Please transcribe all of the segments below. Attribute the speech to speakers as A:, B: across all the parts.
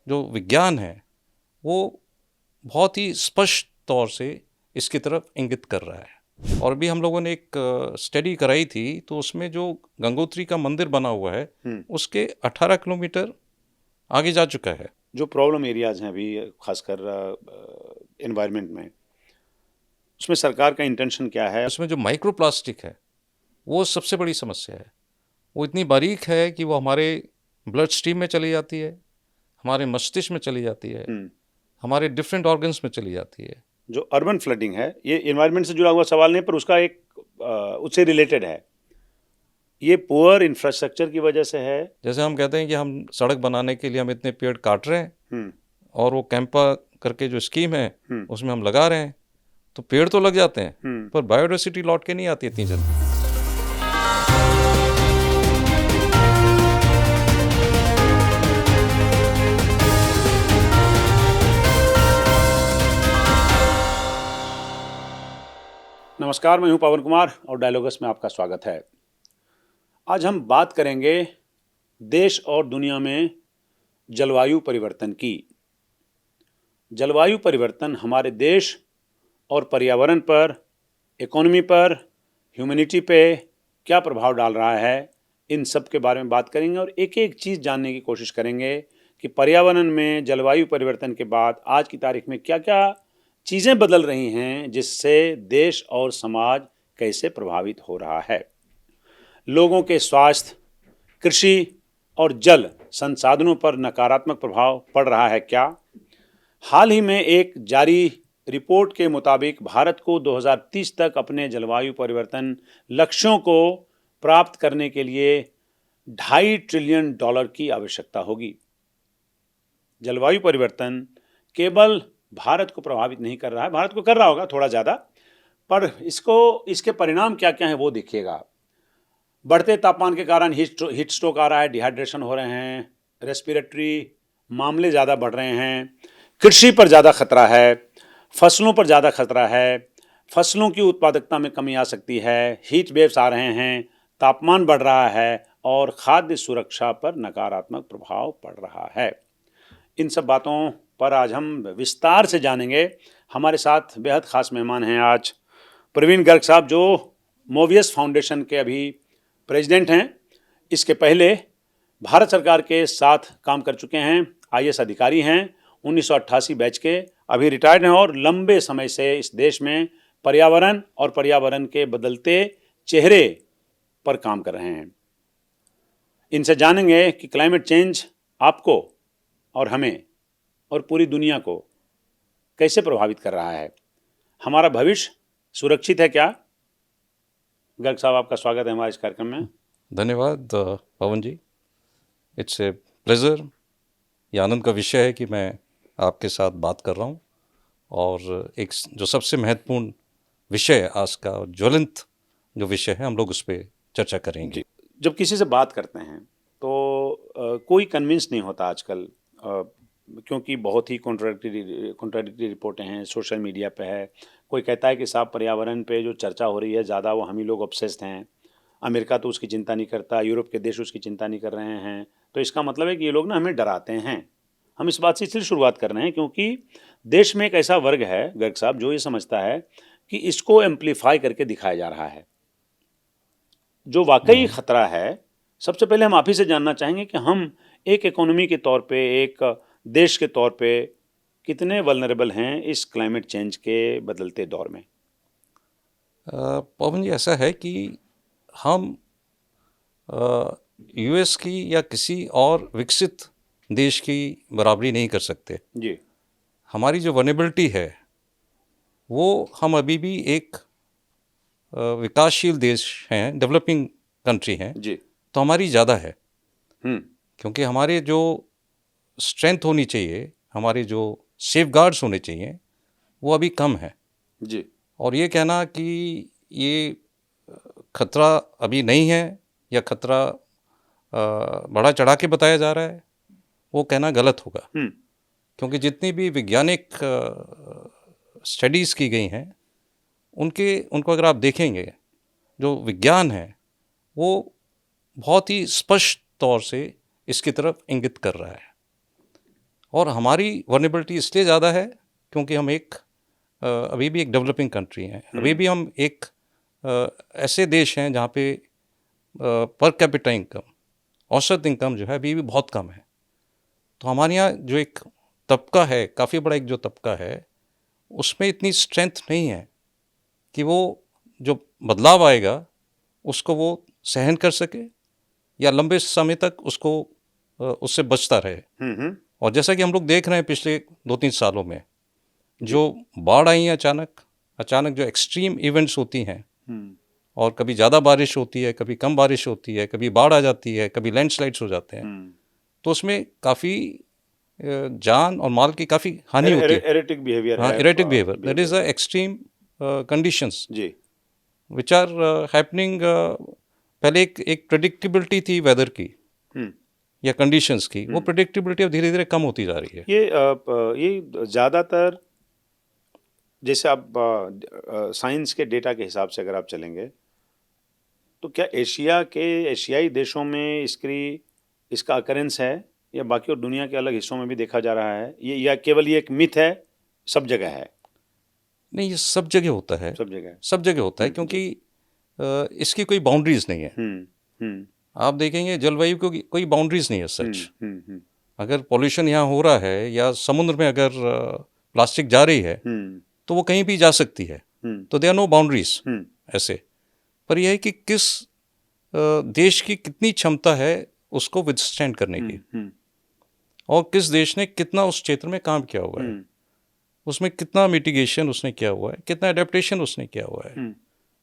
A: जो विज्ञान है वो बहुत ही स्पष्ट तौर से इसकी तरफ इंगित कर रहा है। और भी हम लोगों ने एक स्टडी कराई थी, तो उसमें जो गंगोत्री का मंदिर बना हुआ है उसके 18 किलोमीटर आगे जा चुका है।
B: जो प्रॉब्लम एरियाज हैं अभी खासकर एनवायरनमेंट में, उसमें सरकार का इंटेंशन क्या है?
A: उसमें जो माइक्रो प्लास्टिक है वो सबसे बड़ी समस्या है। वो इतनी बारीक है कि वो हमारे ब्लड स्ट्रीम में चली जाती है, हमारे मस्तिष्क में चली जाती है, हमारे डिफरेंट ऑर्गन्स में चली जाती है।
B: जो अर्बन फ्लडिंग है, ये एनवायरनमेंट से जुड़ा हुआ सवाल नहीं, पर उसका एक उससे रिलेटेड है। ये पुअर इंफ्रास्ट्रक्चर की वजह से है।
A: जैसे हम कहते हैं कि हम सड़क बनाने के लिए हम इतने पेड़ काट रहे हैं और वो कैंपा करके जो स्कीम है उसमें हम लगा रहे हैं, तो पेड़ तो लग जाते हैं पर बायोडाइवर्सिटी लौट के नहीं आती इतनी जल्दी।
B: नमस्कार, मैं हूं पवन कुमार और डायलॉगस में आपका स्वागत है। आज हम बात करेंगे देश और दुनिया में जलवायु परिवर्तन की। जलवायु परिवर्तन हमारे देश और पर्यावरण पर, इकोनॉमी पर, ह्यूमैनिटी पे क्या प्रभाव डाल रहा है, इन सब के बारे में बात करेंगे और एक एक चीज़ जानने की कोशिश करेंगे कि पर्यावरण में जलवायु परिवर्तन के बाद आज की तारीख में क्या क्या चीज़ें बदल रही हैं, जिससे देश और समाज कैसे प्रभावित हो रहा है। लोगों के स्वास्थ्य, कृषि और जल संसाधनों पर नकारात्मक प्रभाव पड़ रहा है क्या? हाल ही में एक जारी रिपोर्ट के मुताबिक भारत को 2030 तक अपने जलवायु परिवर्तन लक्ष्यों को प्राप्त करने के लिए $2.5 ट्रिलियन की आवश्यकता होगी। जलवायु परिवर्तन केवल भारत को प्रभावित नहीं कर रहा है, भारत को कर रहा होगा थोड़ा ज़्यादा, पर इसके परिणाम क्या क्या हैं वो देखिएगा। बढ़ते तापमान के कारण हीट स्ट्रोक आ रहा है, डिहाइड्रेशन हो रहे हैं, रेस्पिरेटरी मामले ज़्यादा बढ़ रहे हैं, कृषि पर ज़्यादा खतरा है, फसलों पर ज़्यादा खतरा है, फसलों की उत्पादकता में कमी आ सकती है, हीट वेव्स आ रहे हैं, तापमान बढ़ रहा है और खाद्य सुरक्षा पर नकारात्मक प्रभाव पड़ रहा है। इन सब बातों पर आज हम विस्तार से जानेंगे। हमारे साथ बेहद ख़ास मेहमान हैं आज प्रवीण गर्ग साहब, जो मोवियस फाउंडेशन के अभी प्रेसिडेंट हैं। इसके पहले भारत सरकार के साथ काम कर चुके हैं, आईएएस अधिकारी हैं, 1988 बैच के, अभी रिटायर्ड हैं और लंबे समय से इस देश में पर्यावरण और पर्यावरण के बदलते चेहरे पर काम कर रहे हैं। इनसे जानेंगे कि क्लाइमेट चेंज आपको और हमें और पूरी दुनिया को कैसे प्रभावित कर रहा है। हमारा भविष्य सुरक्षित है क्या? गर्ग साहब, आपका स्वागत है हमारे इस कार्यक्रम में।
A: धन्यवाद पवन जी, इट्स ए प्लेजर। ये आनंद का विषय है कि मैं आपके साथ बात कर रहा हूँ और एक जो सबसे महत्वपूर्ण विषय आज का ज्वलंत जो विषय है, हम लोग उस पर चर्चा करेंगे।
B: जब किसी से बात करते हैं तो कोई कन्विंस नहीं होता आजकल, क्योंकि बहुत ही कॉन्ट्राडिक्टरी रिपोर्टें हैं, सोशल मीडिया पे है। कोई कहता है कि साहब पर्यावरण पे जो चर्चा हो रही है ज़्यादा वो हम ही लोग ऑब्सेस्ड हैं, अमेरिका तो उसकी चिंता नहीं करता, यूरोप के देश उसकी चिंता नहीं कर रहे हैं, तो इसका मतलब है कि ये लोग ना हमें डराते हैं। हम इस बात से इसलिए शुरुआत कर रहे हैं क्योंकि देश में एक ऐसा वर्ग है गर्ग साहब जो ये समझता है कि इसको एम्पलीफाई करके दिखाया जा रहा है, जो वाकई खतरा है। सबसे पहले हम आप ही से जानना चाहेंगे कि हम एक इकोनॉमी के तौर पे, एक देश के तौर पे कितने वल्नरेबल हैं इस क्लाइमेट चेंज के बदलते दौर में।
A: पवन जी, ऐसा है कि हम यूएस की या किसी और विकसित देश की बराबरी नहीं कर सकते
B: जी।
A: हमारी जो वल्नरेबिलिटी है वो, हम अभी भी एक विकासशील देश हैं, डेवलपिंग कंट्री हैं
B: जी।
A: तो हमारी ज़्यादा है। क्योंकि हमारे जो स्ट्रेंथ होनी चाहिए, हमारे जो सेफगार्ड्स होने चाहिए, वो अभी कम है
B: जी।
A: और ये कहना कि ये खतरा अभी नहीं है या खतरा बड़ा चढ़ा के बताया जा रहा है, वो कहना गलत होगा। क्योंकि जितनी भी वैज्ञानिक स्टडीज़ की गई हैं उनको अगर आप देखेंगे, जो विज्ञान है वो बहुत ही स्पष्ट तौर से इसकी तरफ इंगित कर रहा है। और हमारी वल्नरेबिलिटी इसलिए ज़्यादा है क्योंकि हम अभी भी एक डेवलपिंग कंट्री हैं, अभी भी हम एक ऐसे देश हैं जहाँ पे पर कैपिटा इनकम, औसत इनकम जो है अभी भी बहुत कम है। तो हमारे यहाँ जो एक तबका है, काफ़ी बड़ा एक जो तबका है, उसमें इतनी स्ट्रेंथ नहीं है कि वो जो बदलाव आएगा उसको वो सहन कर सके या लंबे समय तक उससे बचता रहे। और जैसा कि हम लोग देख रहे हैं पिछले 2-3 सालों में जो बाढ़ आई है, अचानक जो एक्सट्रीम इवेंट्स होती हैं, और कभी ज़्यादा बारिश होती है, कभी कम बारिश होती है, कभी बाढ़ आ जाती है, कभी लैंडस्लाइड्स हो जाते हैं, तो उसमें काफ़ी जान और माल की काफ़ी हानि होती है।
B: एरेटिक बिहेवियर
A: हाँ,
B: है,
A: erratic behaviour, that is a extreme conditions
B: जी,
A: विच आर हैपनिंग। पहले एक प्रेडिक्टेबिलिटी थी वेदर की या कंडीशंस की, वो प्रेडिक्टेबिलिटी अब धीरे धीरे कम होती जा रही है।
B: ये ज़्यादातर, जैसे आप साइंस के डेटा के हिसाब से अगर आप चलेंगे तो क्या एशियाई देशों में इसका अकरेंस है या बाकी और दुनिया के अलग हिस्सों में भी देखा जा रहा है, ये या केवल ये एक मिथ है, सब जगह है?
A: नहीं, ये सब जगह होता है,
B: सब जगह है।
A: सब जगह होता है क्योंकि इसकी कोई बाउंड्रीज नहीं है। आप देखेंगे जलवायु को कोई बाउंड्रीज नहीं है सच। अगर पॉल्यूशन यहाँ हो रहा है या समुद्र में अगर प्लास्टिक जा रही है तो वो कहीं भी जा सकती है, तो दे आर नो बाउंड्रीज ऐसे। पर यह है कि किस देश की कितनी क्षमता है उसको विथस्टैंड करने की, और किस देश ने कितना उस क्षेत्र में काम किया हुआ है, उसमें कितना मिटिगेशन उसने किया हुआ है, कितना एडेप्टेशन उसने किया हुआ है।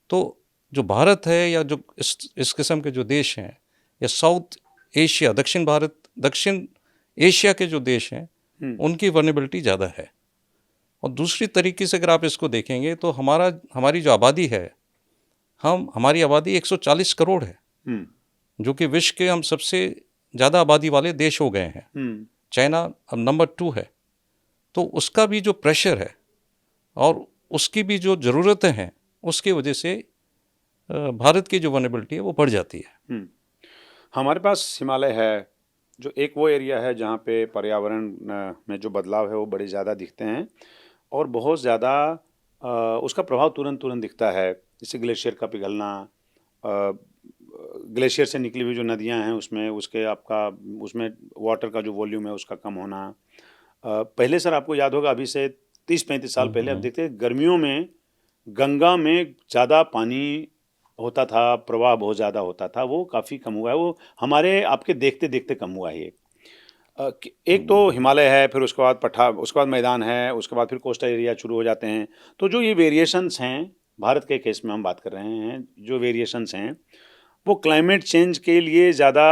A: तो जो भारत है या जो इस किस्म के जो देश हैं, या साउथ एशिया, दक्षिण एशिया के जो देश हैं, उनकी वल्नरेबिलिटी ज़्यादा है। और दूसरी तरीके से अगर आप इसको देखेंगे तो हमारी जो आबादी है, हमारी आबादी 140 करोड़ है, जो कि विश्व के हम सबसे ज़्यादा आबादी वाले देश हो गए हैं। चाइना अब नंबर 2 है। तो उसका भी जो प्रेशर है और उसकी भी जो ज़रूरतें हैं, उसकी वजह से भारत की जो वल्नरेबिलिटी है वो बढ़ जाती है।
B: हमारे पास हिमालय है, जो एक वो एरिया है जहाँ पे पर्यावरण में जो बदलाव है वो बड़े ज़्यादा दिखते हैं और बहुत ज़्यादा उसका प्रभाव तुरंत दिखता है। जैसे ग्लेशियर का पिघलना, ग्लेशियर से निकली हुई जो नदियाँ हैं उसमें वाटर का जो वॉल्यूम है उसका कम होना। पहले सर आपको याद होगा, अभी से 30-35 साल पहले आप देखते गर्मियों में गंगा में ज़्यादा पानी होता था, प्रवाह बहुत ज़्यादा होता था, वो काफ़ी कम हुआ है। वो हमारे आपके देखते देखते कम हुआ है ये। एक तो हिमालय है, फिर उसके बाद मैदान है, उसके बाद फिर कोस्टल एरिया शुरू हो जाते हैं। तो जो ये वेरिएशंस हैं, भारत के केस में हम बात कर रहे हैं, जो वेरिएशंस हैं वो क्लाइमेट चेंज के लिए ज़्यादा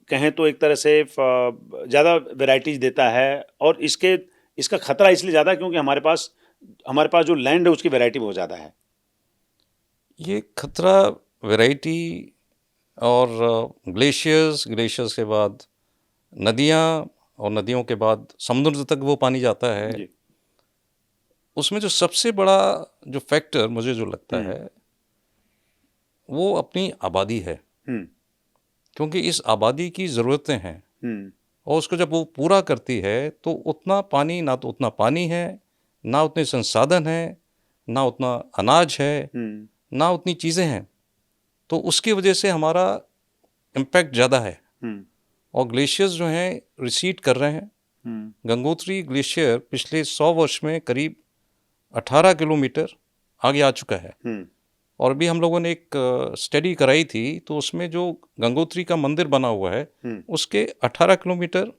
B: कहें तो एक तरह से ज़्यादा वेराइटीज़ देता है। और इसका खतरा इसलिए ज़्यादा क्योंकि हमारे पास जो लैंड है उसकी वैरायटी बहुत ज़्यादा है।
A: ये खतरा वैरायटी और ग्लेशियर्स के बाद नदियाँ, और नदियों के बाद समुद्र तक वो पानी जाता है
B: जी।
A: उसमें जो सबसे बड़ा जो फैक्टर मुझे जो लगता है वो अपनी आबादी है। क्योंकि इस आबादी की ज़रूरतें हैं, और उसको जब वो पूरा करती है तो उतना पानी है, ना उतने संसाधन हैं, ना उतना अनाज है, ना उतनी चीज़ें हैं। तो उसकी वजह से हमारा इम्पैक्ट ज़्यादा है। और ग्लेशियर्स जो हैं रिसीड कर रहे हैं। गंगोत्री ग्लेशियर पिछले 100 वर्ष में करीब 18 किलोमीटर आगे आ चुका है। और अभी हम लोगों ने एक स्टडी कराई थी, तो उसमें जो गंगोत्री का मंदिर बना हुआ है उसके 18 किलोमीटर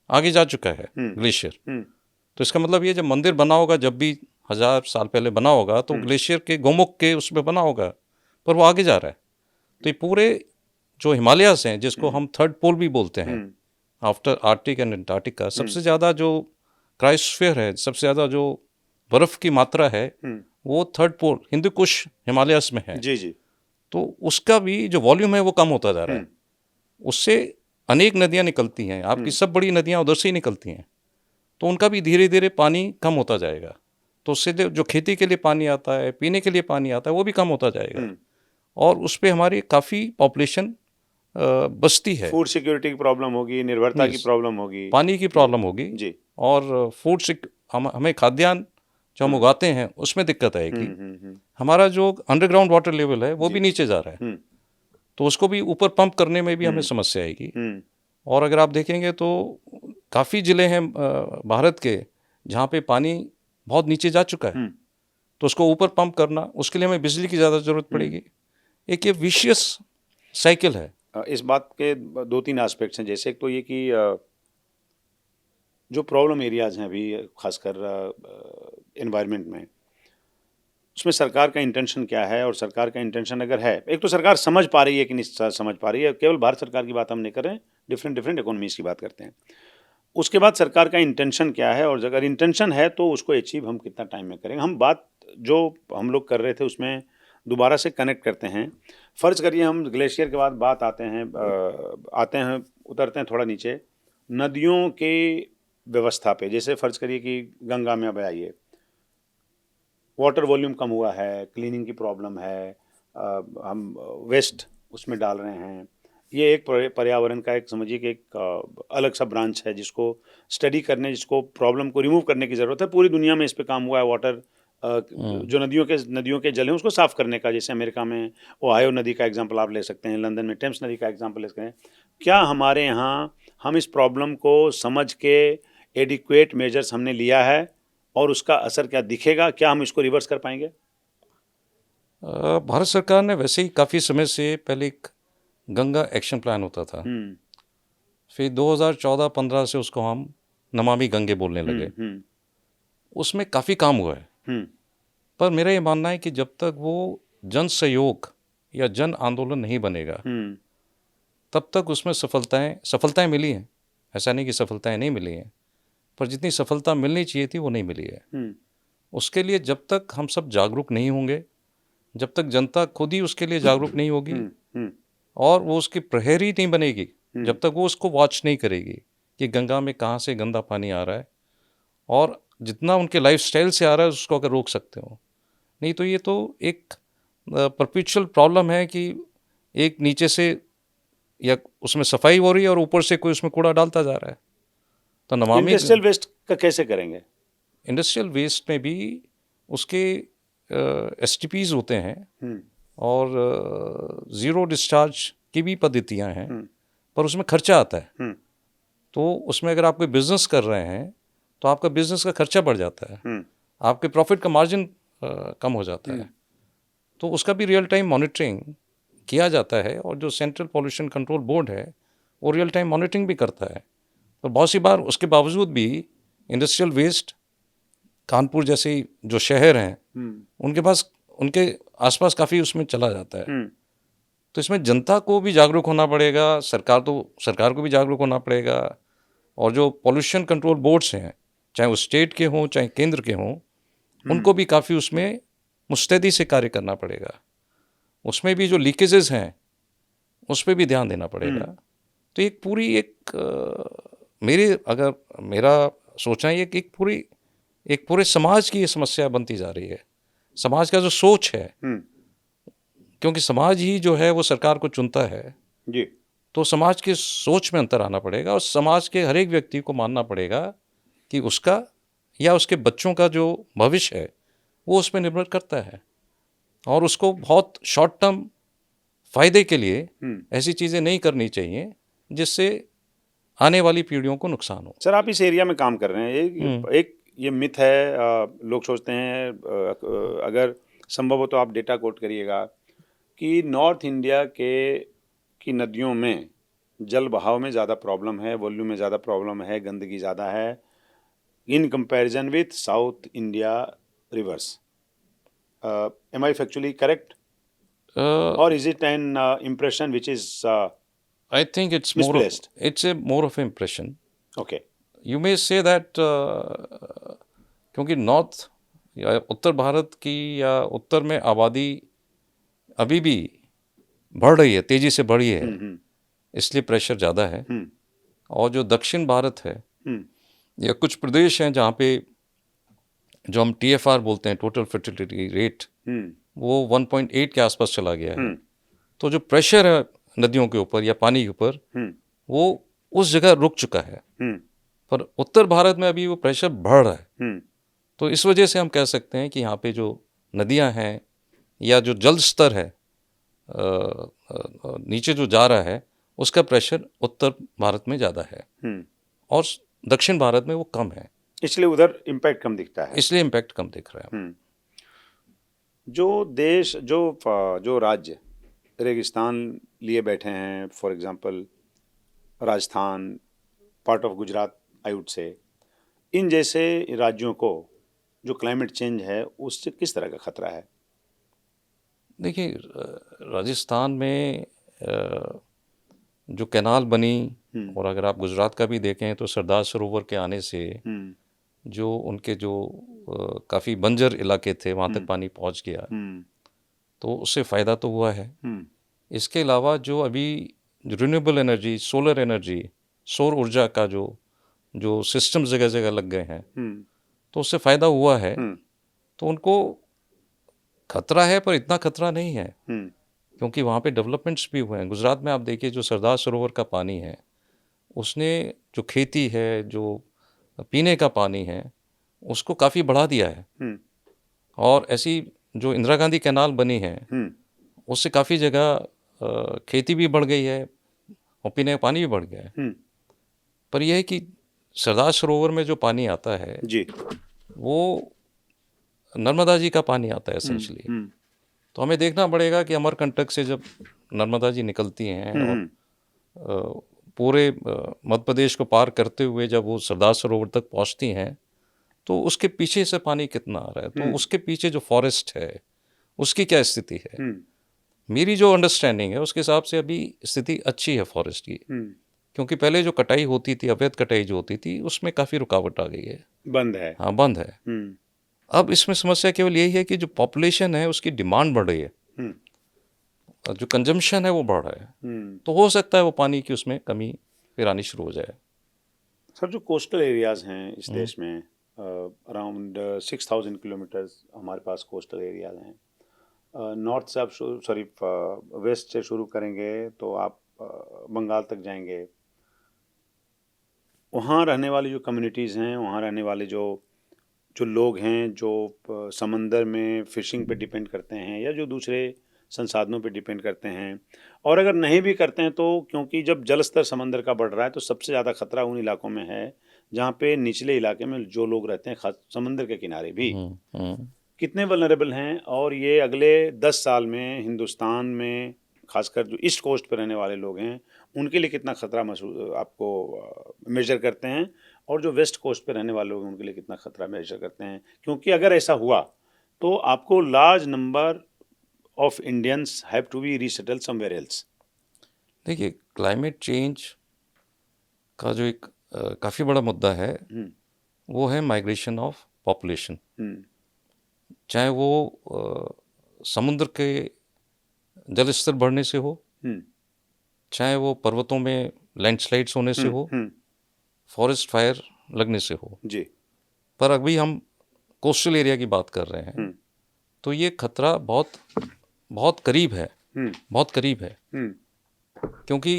A: आगे जा चुका है ग्लेशियर। तो इसका मतलब ये जब मंदिर बना होगा, जब भी 1000 साल पहले बना होगा, तो ग्लेशियर के गोमुख के उसमें बना होगा, पर वो आगे जा रहा है। तो ये पूरे जो हिमालयास हैं, जिसको हम थर्ड पोल भी बोलते हैं आफ्टर आर्कटिक एंड अंटार्कटिका, सबसे ज़्यादा जो क्रायोस्फीयर है, सबसे ज़्यादा जो बर्फ़ की मात्रा है वो थर्ड पोल हिंदू कुश हिमालयास में है।
B: जी जी।
A: तो उसका भी जो वॉल्यूम है वो कम होता जा रहा है। उससे अनेक नदियाँ निकलती हैं, आपकी सब बड़ी नदियाँ उधर से ही निकलती हैं, तो उनका भी धीरे धीरे पानी कम होता जाएगा। तो उससे जो खेती के लिए पानी आता है, पीने के लिए पानी आता है, वो भी कम होता जाएगा। और उस पर हमारी काफ़ी पॉपुलेशन बसती है।
B: फूड सिक्योरिटी की प्रॉब्लम होगी, निर्भरता की प्रॉब्लम होगी,
A: पानी की प्रॉब्लम होगी
B: जी।
A: और हमें खाद्यान्न जो हम उगाते हैं उसमें दिक्कत आएगी। हमारा जो अंडरग्राउंड वाटर लेवल है वो भी नीचे जा रहा है, तो उसको भी ऊपर पंप करने में भी हमें समस्या आएगी। और अगर आप देखेंगे तो काफ़ी ज़िले हैं भारत के जहाँ पे पानी बहुत नीचे जा चुका है, तो उसको ऊपर पंप करना, उसके लिए हमें बिजली की ज़्यादा ज़रूरत पड़ेगी। एक ये विशियस साइकिल है।
B: इस बात के दो तीन एस्पेक्ट्स हैं। जैसे एक तो ये कि जो प्रॉब्लम एरियाज़ हैं अभी खासकर एनवायरनमेंट में, उसमें सरकार का इंटेंशन क्या है, और सरकार का इंटेंशन अगर है, एक तो सरकार समझ पा रही है कि नहीं समझ पा रही है, केवल भारत सरकार की बात हम नहीं कर रहे हैं, डिफरेंट इकोनॉमीज़ की बात करते हैं। उसके बाद सरकार का इंटेंशन क्या है, और अगर इंटेंशन है तो उसको अचीव हम कितना टाइम में करेंगे। हम बात जो हम लोग कर रहे थे उसमें दोबारा से कनेक्ट करते हैं। फ़र्ज़ करिए हम ग्लेशियर के बाद बात आते हैं उतरते हैं थोड़ा नीचे नदियों के व्यवस्था पे। जैसे फ़र्ज़ करिए कि गंगा में अब आइए, वाटर वॉल्यूम कम हुआ है, क्लीनिंग की प्रॉब्लम है, हम वेस्ट उसमें डाल रहे हैं। ये एक पर्यावरण का एक समझिए कि एक अलग सा ब्रांच है जिसको स्टडी करने, जिसको प्रॉब्लम को रिमूव करने की ज़रूरत है। पूरी दुनिया में इस पे काम हुआ है। वाटर जो नदियों के जल हैं उसको साफ़ करने का, जैसे अमेरिका में ओहायो नदी का एग्जांपल आप ले सकते हैं, लंदन में टेम्स नदी का एग्जांपल ले सकते हैं। क्या हमारे यहाँ हम इस प्रॉब्लम को समझ के एडिक्वेट मेजर्स हमने लिया है, और उसका असर क्या दिखेगा? क्या हम इसको रिवर्स कर पाएंगे?
A: भारत सरकार ने वैसे ही काफ़ी समय से पहले एक गंगा एक्शन प्लान होता था, फिर 2014-15 से उसको हम नमामि गंगे बोलने लगे। उसमें काफ़ी काम हुआ है, पर मेरा ये मानना है कि जब तक वो जन सहयोग या जन आंदोलन नहीं बनेगा तब तक उसमें सफलताएं मिली हैं, ऐसा नहीं कि सफलताएं नहीं मिली हैं, पर जितनी सफलता मिलनी चाहिए थी वो नहीं मिली है। उसके लिए जब तक हम सब जागरूक नहीं होंगे, जब तक जनता खुद ही उसके लिए जागरूक नहीं होगी और वो उसकी प्रहरी नहीं बनेगी, जब तक वो उसको वॉच नहीं करेगी कि गंगा में कहाँ से गंदा पानी आ रहा है, और जितना उनके लाइफस्टाइल से आ रहा है उसको अगर रोक सकते हो, नहीं तो ये तो एक परपेचुअल प्रॉब्लम है कि एक नीचे से या उसमें सफाई हो रही है और ऊपर से कोई उसमें कूड़ा डालता जा रहा है। तो नमामि
B: इंडस्ट्रियल वेस्ट का कैसे करेंगे?
A: इंडस्ट्रियल वेस्ट में भी उसके STPs होते हैं और ज़ीरो डिस्चार्ज की भी पद्धतियाँ हैं, पर उसमें खर्चा आता है। तो उसमें अगर आप कोई बिज़नेस कर रहे हैं तो आपका बिज़नेस का खर्चा बढ़ जाता है, आपके प्रॉफिट का मार्जिन कम हो जाता है। तो उसका भी रियल टाइम मॉनिटरिंग किया जाता है, और जो सेंट्रल पॉल्यूशन कंट्रोल बोर्ड है वो रियल टाइम मॉनिटरिंग भी करता है। तो बहुत सी बार उसके बावजूद भी इंडस्ट्रियल वेस्ट, कानपुर जैसे जो शहर हैं उनके आसपास काफ़ी उसमें चला जाता है। तो इसमें जनता को भी जागरूक होना पड़ेगा, सरकार को भी जागरूक होना पड़ेगा, और जो पॉल्यूशन कंट्रोल बोर्ड्स हैं, चाहे वो स्टेट के हों चाहे केंद्र के हों, उनको भी काफ़ी उसमें मुस्तैदी से कार्य करना पड़ेगा। उसमें भी जो लीकेजेस हैं उस पर भी ध्यान देना पड़ेगा। तो एक पूरी अगर मेरा सोचना ये कि एक पूरे समाज की ये समस्या बनती जा रही है। समाज का जो सोच है, क्योंकि समाज ही जो है वो सरकार को चुनता है
B: जी,
A: तो समाज की सोच में अंतर आना पड़ेगा, और समाज के हर एक व्यक्ति को मानना पड़ेगा कि उसका या उसके बच्चों का जो भविष्य है वो उस पर निर्भर करता है, और उसको बहुत शॉर्ट टर्म फायदे के लिए ऐसी चीज़ें नहीं करनी चाहिए जिससे आने वाली पीढ़ियों को नुकसान हो।
B: सर, आप इस एरिया में काम कर रहे हैं, एक ये मिथ है, लोग सोचते हैं, अगर संभव हो तो आप डेटा कोट करिएगा, कि नॉर्थ इंडिया की नदियों में जल बहाव में ज़्यादा प्रॉब्लम है, वॉल्यूम में ज़्यादा प्रॉब्लम है, गंदगी ज़्यादा है in comparison with south India reverse. Am I factually correct? Or is it an impression which is
A: I think it's
B: misplaced?
A: more of an impression.
B: Okay.
A: You may say that क्योंकि north या उत्तर भारत की या उत्तर में आबादी अभी भी बढ़ रही है, तेज़ी से बढ़ी है, इसलिए प्रेशर ज़्यादा है। और जो दक्षिण भारत है या कुछ प्रदेश हैं जहाँ पे जो हम TFR बोलते हैं, टोटल फर्टिलिटी रेट, वो 1.8 के आसपास चला गया है। तो जो प्रेशर है नदियों के ऊपर या पानी के ऊपर
B: हम्म
A: वो उस जगह रुक चुका है,
B: हम्म
A: पर उत्तर भारत में अभी वो प्रेशर बढ़ रहा है।
B: हम्म
A: तो इस वजह से हम कह सकते हैं कि यहाँ पे जो नदियाँ हैं या जो जल स्तर है नीचे जो जा रहा है, उसका प्रेशर उत्तर भारत में ज़्यादा है
B: हम्म
A: और दक्षिण भारत में वो कम है,
B: इसलिए उधर इम्पैक्ट कम दिखता है।
A: इसलिए इम्पैक्ट कम दिख रहा है।
B: जो देश जो राज्य रेगिस्तान लिए बैठे हैं, for example Rajasthan, part of Gujarat, I would say, इन जैसे राज्यों को जो क्लाइमेट चेंज है उससे किस तरह का खतरा है?
A: देखिए राजस्थान में जो कैनाल बनी, और अगर आप गुजरात का भी देखें तो सरदार सरोवर के आने से जो उनके जो काफ़ी बंजर इलाके थे वहाँ तक पानी पहुँच गया, तो उससे फ़ायदा तो हुआ है। इसके अलावा जो अभी रिन्यूएबल एनर्जी, सोलर एनर्जी, सौर ऊर्जा का जो सिस्टम जगह जगह लग गए हैं, तो उससे फ़ायदा हुआ है। तो उनको खतरा है पर इतना खतरा नहीं है, क्योंकि वहाँ पे डेवलपमेंट्स भी हुए हैं। गुजरात में आप देखिए जो सरदार सरोवर का पानी है, उसने जो खेती है, जो पीने का पानी है, उसको काफ़ी बढ़ा दिया है। और ऐसी जो इंदिरा गांधी कैनाल बनी है, उससे काफ़ी जगह खेती भी बढ़ गई है और पीने का पानी भी बढ़ गया है। पर यह है कि सरदार सरोवर में जो पानी आता है
B: जी,
A: वो नर्मदा जी का पानी आता है एसेंशली। तो हमें देखना पड़ेगा कि अमरकंटक से जब नर्मदा जी निकलती हैं और पूरे मध्य प्रदेश को पार करते हुए जब वो सरदार सरोवर तक पहुंचती हैं, तो उसके पीछे से पानी कितना आ रहा है, तो उसके पीछे जो फॉरेस्ट है उसकी क्या स्थिति है। मेरी जो अंडरस्टैंडिंग है उसके हिसाब से अभी स्थिति अच्छी है फॉरेस्ट की, क्योंकि पहले जो कटाई होती थी, अवैध कटाई जो होती थी, उसमें काफ़ी रुकावट आ गई है,
B: बंद है।
A: हाँ बंद है। अब इसमें समस्या केवल यही है कि जो पॉपुलेशन है उसकी डिमांड बढ़ रही है और जो कंजम्पशन है वो बढ़ रहा है। तो हो सकता है वो पानी की उसमें कमी फिर आनी शुरू हो जाए।
B: सर, जो कोस्टल एरियाज हैं इस देश में, अराउंड 6,000 किलोमीटर्स हमारे पास कोस्टल एरियाज हैं। नॉर्थ से आप सॉरी वेस्ट से शुरू करेंगे तो आप बंगाल तक जाएंगे। वहाँ रहने वाली जो कम्युनिटीज़ हैं, वहाँ रहने वाले जो जो लोग हैं, जो समंदर में फ़िशिंग पे डिपेंड करते हैं या जो दूसरे संसाधनों पे डिपेंड करते हैं, और अगर नहीं भी करते हैं तो क्योंकि जब जल स्तर समंदर का बढ़ रहा है तो सबसे ज़्यादा खतरा उन इलाकों में है जहाँ पे निचले इलाके में जो लोग रहते हैं, खास समंदर के किनारे भी कितने वल्नरेबल हैं। और ये अगले 10 साल में हिंदुस्तान में खासकर जो ईस्ट कोस्ट पर रहने वाले लोग हैं उनके लिए कितना खतरा महसूस आपको मेजर करते हैं, और जो वेस्ट कोस्ट पे रहने वाले लोग हैं उनके लिए कितना खतरा मेजर करते हैं? क्योंकि अगर ऐसा हुआ तो आपको large number of Indians have to be resettle somewhere else.
A: देखिए क्लाइमेट चेंज का जो एक काफ़ी बड़ा मुद्दा है वो है माइग्रेशन ऑफ पॉपुलेशन। चाहे वो समुद्र के जल स्तर बढ़ने से हो, चाहे वो पर्वतों में लैंडस्लाइड्स होने से हो, फॉरेस्ट फायर लगने से हो
B: जी।
A: पर अभी हम कोस्टल एरिया की बात कर रहे हैं, तो ये खतरा बहुत बहुत करीब है, बहुत करीब है, क्योंकि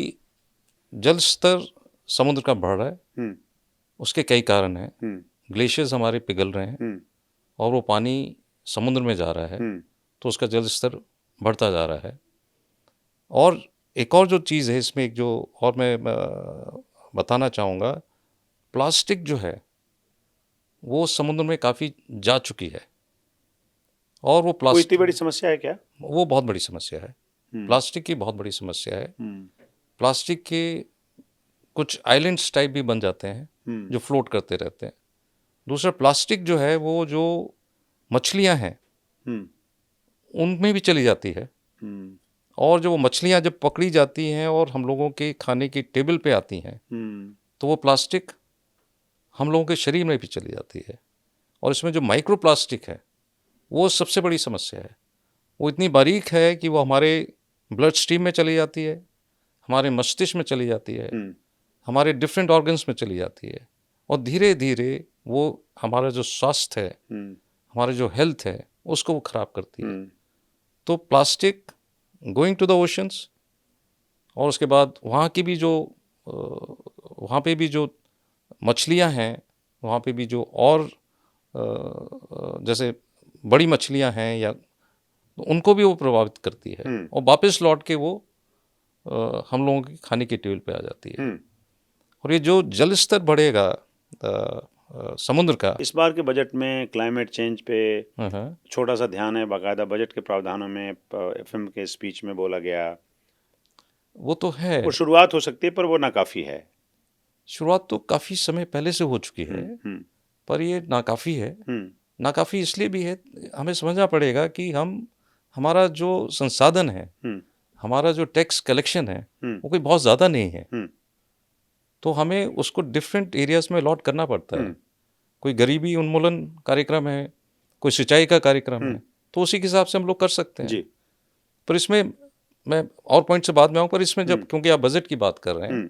A: जल स्तर समुद्र का बढ़ रहा है। उसके कई कारण हैं। ग्लेशियर्स हमारे पिघल रहे हैं और वो पानी समुद्र में जा रहा है, तो उसका जल स्तर बढ़ता जा रहा है। और एक और जो चीज़ है इसमें, एक जो और मैं बताना चाहूँगा, प्लास्टिक जो है वो समुद्र में काफ़ी जा चुकी है और वो
B: कोई
A: प्लास्टिक
B: इतनी बड़ी समस्या है क्या?
A: वो बहुत बड़ी समस्या है। प्लास्टिक की बहुत बड़ी समस्या है। प्लास्टिक के कुछ आइलैंड्स टाइप भी बन जाते हैं जो फ्लोट करते रहते हैं। दूसरा प्लास्टिक जो है वो जो मछलियां हैं उनमें भी चली जाती है, और जो वो मछलियां जब पकड़ी जाती हैं और हम लोगों के खाने की टेबल पे आती हैं, तो वो प्लास्टिक हम लोगों के शरीर में भी चली जाती है। और इसमें जो माइक्रो प्लास्टिक है वो सबसे बड़ी समस्या है। वो इतनी बारीक है कि वो हमारे ब्लड स्ट्रीम में चली जाती है, हमारे मस्तिष्क में चली जाती है, हमारे डिफरेंट ऑर्गन्स में चली जाती है, और धीरे धीरे वो हमारा जो स्वास्थ्य है, हमारा जो हेल्थ है, उसको वो ख़राब करती है। तो plastic going to the oceans, और उसके बाद वहाँ की भी जो वहाँ पे भी जो मछलियाँ हैं, वहाँ पे भी जो और जैसे बड़ी मछलियाँ हैं या उनको भी वो प्रभावित करती है और वापस लौट के वो हम लोगों के खाने के टेबल पे आ जाती है। और ये जो जल स्तर बढ़ेगा समुद्र का।
B: इस बार के बजट में क्लाइमेट चेंज पे
A: हाँ,
B: छोटा सा ध्यान है, बाकायदा बजट के प्रावधानों में एफएम के स्पीच में बोला गया।
A: वो तो है,
B: वो शुरुआत हो सकती है पर वो नाकाफी है।
A: शुरुआत तो काफ़ी समय पहले से हो चुकी है,
B: हम्म
A: पर ये नाकाफ़ी है।
B: हम्म
A: नाकाफ़ी इसलिए भी है, हमें समझना पड़ेगा कि हमारा जो संसाधन है,
B: हम्म
A: हमारा जो टैक्स कलेक्शन है,
B: हम्म
A: वो कोई बहुत ज़्यादा नहीं है।
B: हम्म
A: तो हमें उसको डिफरेंट एरियाज में अलॉट करना पड़ता है। कोई गरीबी उन्मूलन कार्यक्रम है, कोई सिंचाई का कार्यक्रम है, तो उसी के हिसाब से हम लोग कर सकते हैं।
B: जी।
A: पर इसमें मैं और पॉइंट से बाद में आऊँ, पर इसमें जब क्योंकि आप बजट की बात कर रहे हैं,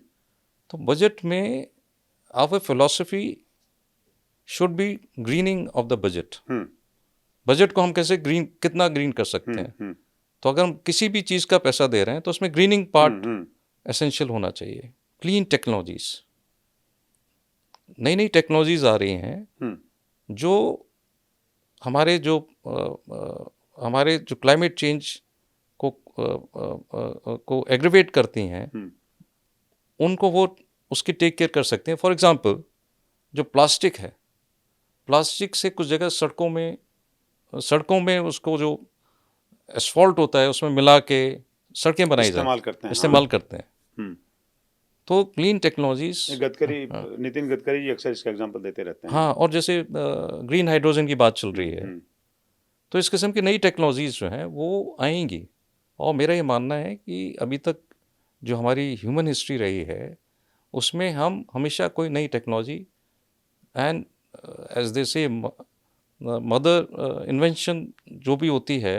A: तो बजट में our philosophy should be greening of the budget. Budget को हम कैसे कितना ग्रीन कर सकते हैं। तो अगर हम किसी भी चीज़ का पैसा दे रहे हैं तो उसमें ग्रीनिंग पार्ट एसेंशियल होना चाहिए। क्लीन टेक्नोलॉजीज, नई नई टेक्नोलॉजीज आ रही हैं जो हमारे जो क्लाइमेट चेंज को एग्रीवेट करती हैं, उनको वो उसकी टेक केयर कर सकते हैं। फॉर एग्जांपल, जो प्लास्टिक है, प्लास्टिक से कुछ जगह सड़कों में उसको जो एसफॉल्ट होता है उसमें मिला के सड़कें बनाई
B: इस्तेमाल करते हैं।
A: इस्तेमाल करते हैं। तो क्लीन टेक्नोलॉजीज,
B: नितिन गडकरी जी अक्सर इसका एग्जांपल देते रहते हैं।
A: हाँ, और जैसे ग्रीन हाइड्रोजन की बात चल रही है, तो इस किस्म की नई टेक्नोलॉजीज जो हैं वो आएंगी। और मेरा ये मानना है कि अभी तक जो हमारी ह्यूमन हिस्ट्री रही है उसमें हम हमेशा कोई नई टेक्नोलॉजी एंड एज दे से मदर इन्वेंशन जो भी होती है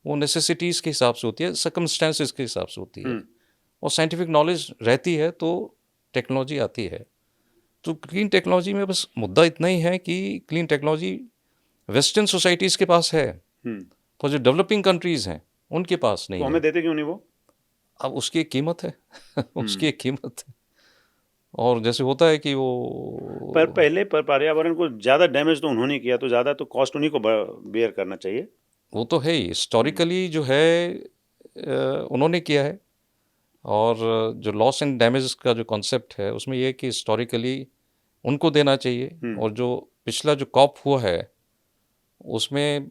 A: वो नेसेसिटीज़ के हिसाब से होती है, सर्कमस्टेंसेस के हिसाब से होती है, और साइंटिफिक नॉलेज रहती है तो टेक्नोलॉजी आती है। तो क्लीन टेक्नोलॉजी में बस मुद्दा इतना ही है कि क्लीन टेक्नोलॉजी वेस्टर्न सोसाइटीज़ के पास है, पर जो डेवलपिंग कंट्रीज़ हैं उनके पास नहीं
B: तो
A: है।
B: हमें देते क्यों नहीं वो?
A: अब उसकी एक कीमत है उसकी एक कीमत है। और जैसे होता है कि वो
B: पर पहले पर पर्यावरण को ज़्यादा डैमेज तो उन्होंने किया, तो ज़्यादा तो कॉस्ट उन्हीं को बेयर करना चाहिए।
A: वो तो है ही, हिस्टोरिकली जो है उन्होंने किया है। और जो लॉस एंड डैमेज का जो कॉन्सेप्ट है उसमें ये है कि हिस्टोरिकली उनको देना चाहिए। और जो पिछला जो कॉप हुआ है उसमें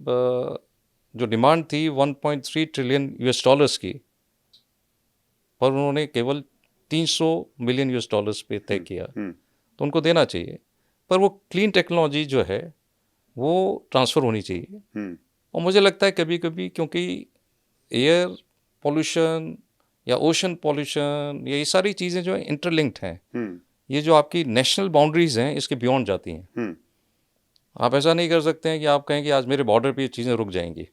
A: जो डिमांड थी 1.3 ट्रिलियन यूएस डॉलर्स की, पर उन्होंने केवल 300 मिलियन यूएस डॉलर्स पे तय किया, तो उनको देना चाहिए। पर वो क्लीन टेक्नोलॉजी जो है वो ट्रांसफ़र होनी चाहिए। और मुझे लगता है कभी कभी क्योंकि एयर पॉल्यूशन या ओशन पॉल्यूशन, ये सारी चीज़ें जो है इंटरलिंक्ड हैं। ये जो आपकी नेशनल बाउंड्रीज हैं इसके बियॉन्ड जाती हैं। आप ऐसा नहीं कर सकते हैं कि आप कहें कि आज मेरे बॉर्डर पे ये चीज़ें रुक जाएंगी।